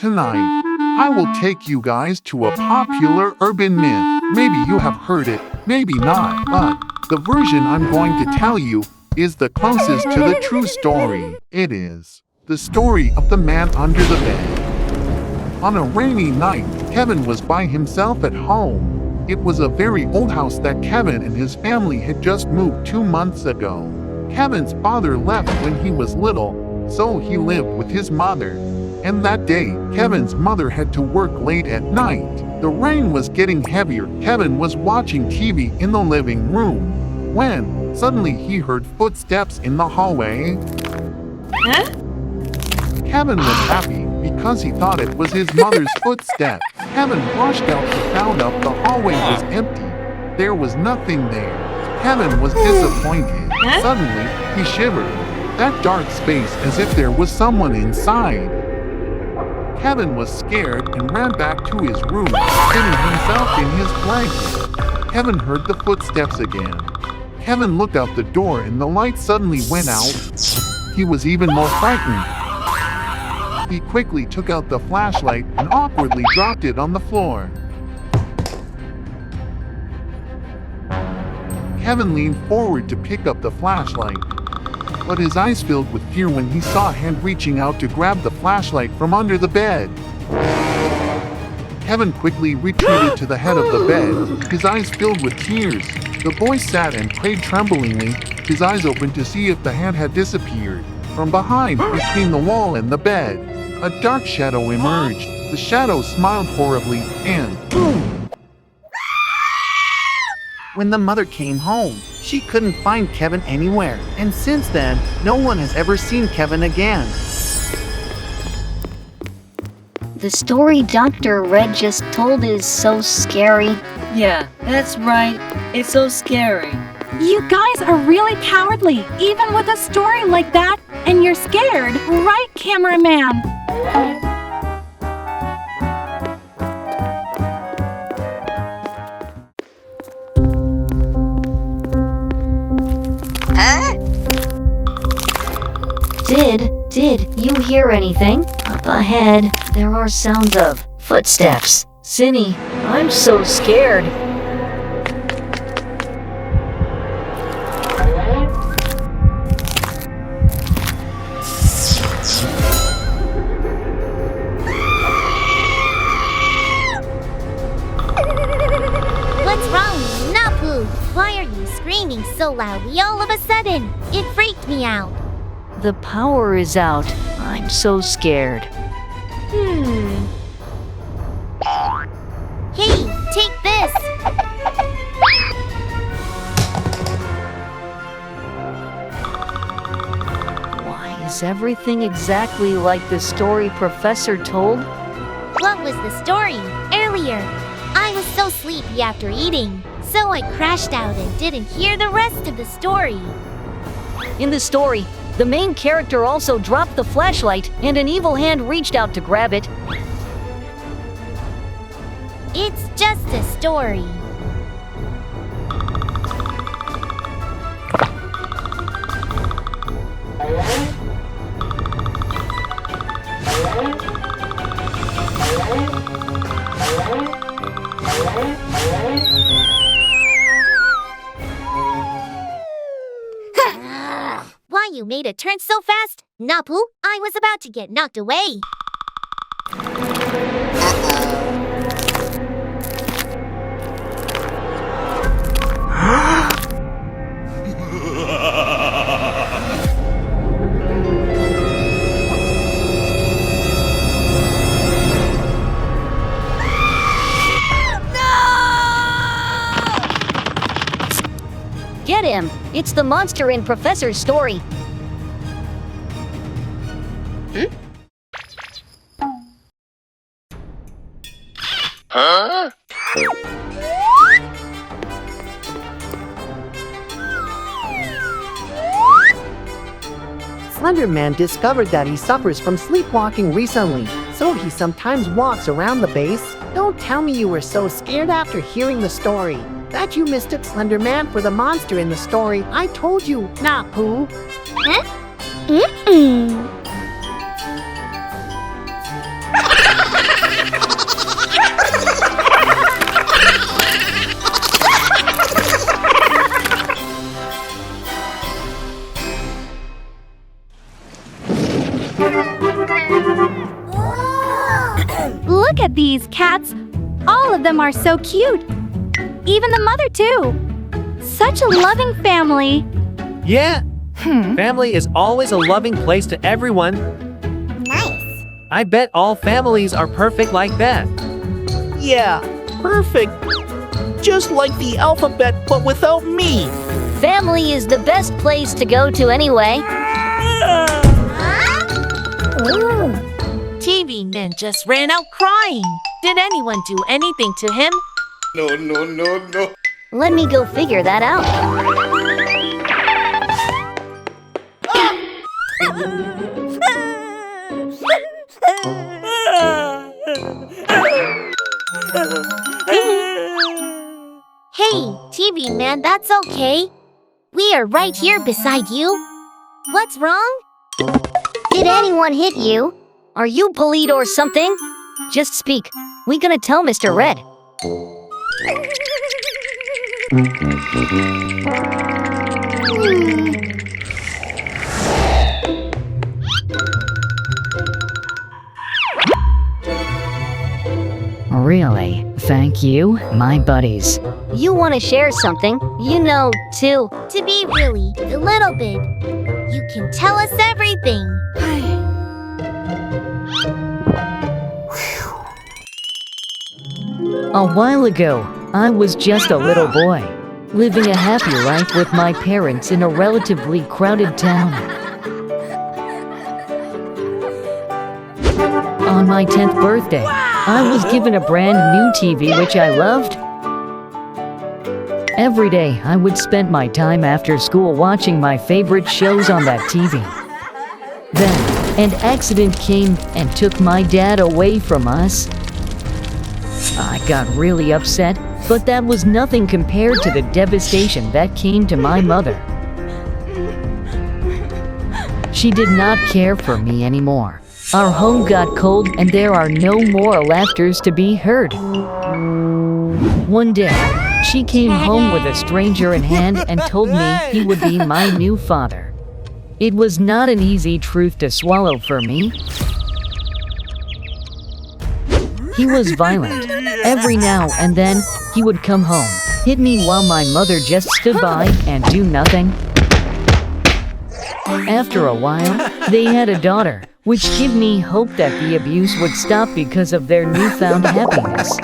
Tonight, I will take you guys to a popular urban myth. Maybe you have heard it, maybe not, but the version I'm going to tell you is the closest to the true story. It is the story of the man under the bed. On a rainy night, Kevin was by himself at home. It was a very old house that Kevin and his family had just moved 2 months ago. Kevin's father left when he was little, so he lived with his mother. And that day, Kevin's mother had to work late at night. The rain was getting heavier. Kevin was watching TV in the living room when suddenly he heard footsteps in the hallway. Huh? Kevin was happy because he thought it was his mother's footsteps. Kevin rushed out and found out the hallway was empty. There was nothing there. Kevin was disappointed. Suddenly, he shivered. That dark space as if there was someone inside. Kevin was scared and ran back to his room, hiding himself in his blanket. Kevin heard the footsteps again. Kevin looked out the door and the light suddenly went out. He was even more frightened. He quickly took out the flashlight and awkwardly dropped it on the floor. Kevin leaned forward to pick up the flashlight, but his eyes filled with fear when he saw a hand reaching out to grab the flashlight from under the bed. Kevin quickly retreated to the head of the bed, his eyes filled with tears. The boy sat and prayed tremblingly, his eyes open to see if the hand had disappeared. From behind, between the wall and the bed, a dark shadow emerged. The shadow smiled horribly, and boom! When the mother came home, she couldn't find Kevin anywhere, and since then, no one has ever seen Kevin again. The story Dr. Red just told is so scary. Yeah, that's right. It's so scary. You guys are really cowardly, even with a story like that, and you're scared, right, cameraman? Did you hear anything? Up ahead, there are sounds of footsteps. Sini, I'm so scared. What's wrong, Napu? Why are you screaming so loudly all of a sudden? It freaked me out. The power is out. I'm so scared. Hey, take this! Why is everything exactly like the story Professor told? What was the story? Earlier, I was so sleepy after eating, so I crashed out and didn't hear the rest of the story. In the story, the main character also dropped the flashlight and an evil hand reached out to grab it. It's just a story. Why you made it turn so fast? Napu, I was about to get knocked away. Get him! It's the monster in Professor's story. Huh? Slenderman discovered that he suffers from sleepwalking recently, so he sometimes walks around the base. Don't tell me you were so scared after hearing the story that you mistook Slenderman for the monster in the story. I told you, Napu. Huh? Look at these cats. All of them are so cute. Even the mother too. Such a loving family. Yeah. Family is always a loving place to everyone. Nice. I bet all families are perfect like that. Yeah, perfect. Just like the alphabet, but without me. Family is the best place to go to anyway. TV Man just ran out crying. Did anyone do anything to him? No. Let me go figure that out. Hey, TV Man, that's okay. We are right here beside you. What's wrong? Did anyone hit you? Are you bullied or something? Just speak. We gonna tell Mr. Red. Really? Thank you, my buddies. You wanna share something? You know, too. To be really, a little bit. You can tell us everything. A while ago, I was just a little boy, living a happy life with my parents in a relatively crowded town. On my 10th birthday, I was given a brand new TV which I loved. Every day, I would spend my time after school watching my favorite shows on that TV. Then, an accident came and took my dad away from us. I got really upset, but that was nothing compared to the devastation that came to my mother. She did not care for me anymore. Our home got cold and there are no more laughters to be heard. One day, she came home with a stranger in hand and told me he would be my new father. It was not an easy truth to swallow for me. He was violent. Every now and then, he would come home, hit me while my mother just stood by and do nothing. After a while, they had a daughter, which gave me hope that the abuse would stop because of their newfound happiness.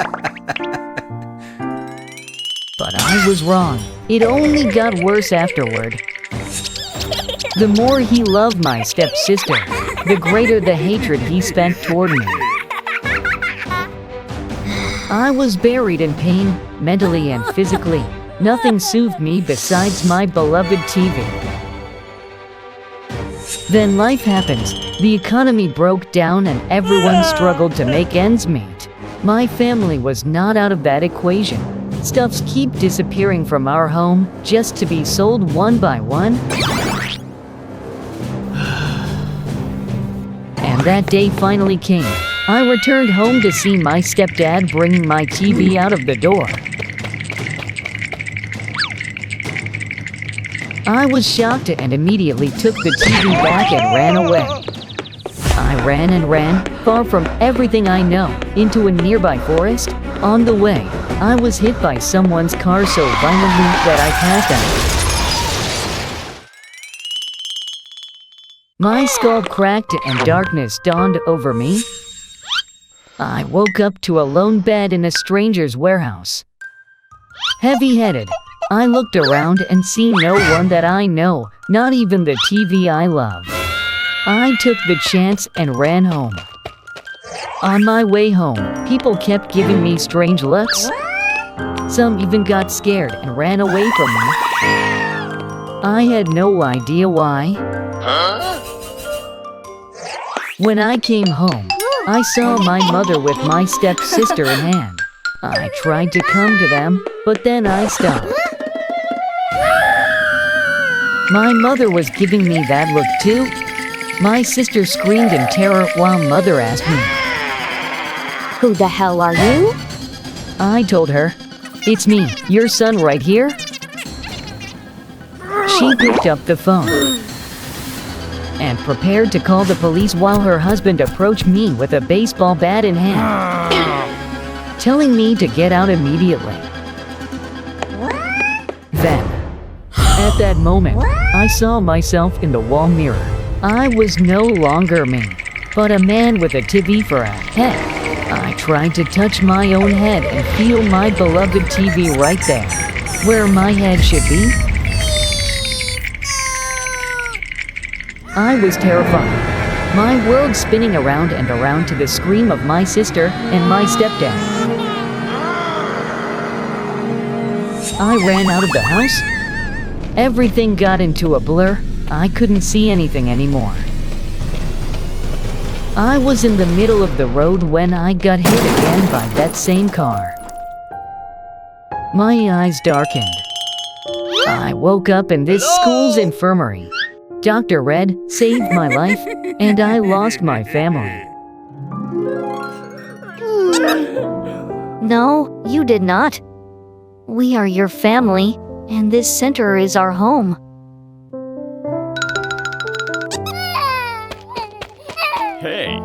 But I was wrong. It only got worse afterward. The more he loved my stepsister, the greater the hatred he spent toward me. I was buried in pain, mentally and physically. Nothing soothed me besides my beloved TV. Then life happens. The economy broke down and everyone struggled to make ends meet. My family was not out of that equation. Stuffs keep disappearing from our home just to be sold one by one. And that day finally came. I returned home to see my stepdad bringing my TV out of the door. I was shocked and immediately took the TV back and ran away. I ran and ran, far from everything I know, into a nearby forest. On the way, I was hit by someone's car so violently that I passed out. My skull cracked and darkness dawned over me. I woke up to a lone bed in a stranger's warehouse. Heavy-headed, I looked around and see no one that I know, not even the TV I love. I took the chance and ran home. On my way home, people kept giving me strange looks. Some even got scared and ran away from me. I had no idea why. When I came home, I saw my mother with my stepsister in hand. I tried to come to them, but then I stopped. My mother was giving me that look too. My sister screamed in terror while mother asked me, Who the hell are you? I told her, "It's me, your son right here." She picked up the phone. and prepared to call the police while her husband approached me with a baseball bat in hand, telling me to get out immediately. Then, at that moment, I saw myself in the wall mirror. I was no longer me, but a man with a TV for a head. I tried to touch my own head and feel my beloved TV right there, where my head should be. I was terrified, my world spinning around and around to the scream of my sister and my stepdad. I ran out of the house. Everything got into a blur. I couldn't see anything anymore. I was in the middle of the road when I got hit again by that same car. My eyes darkened. I woke up in this school's infirmary. Dr. Red saved my life, and I lost my family. No, you did not. We are your family, and this center is our home. Hey,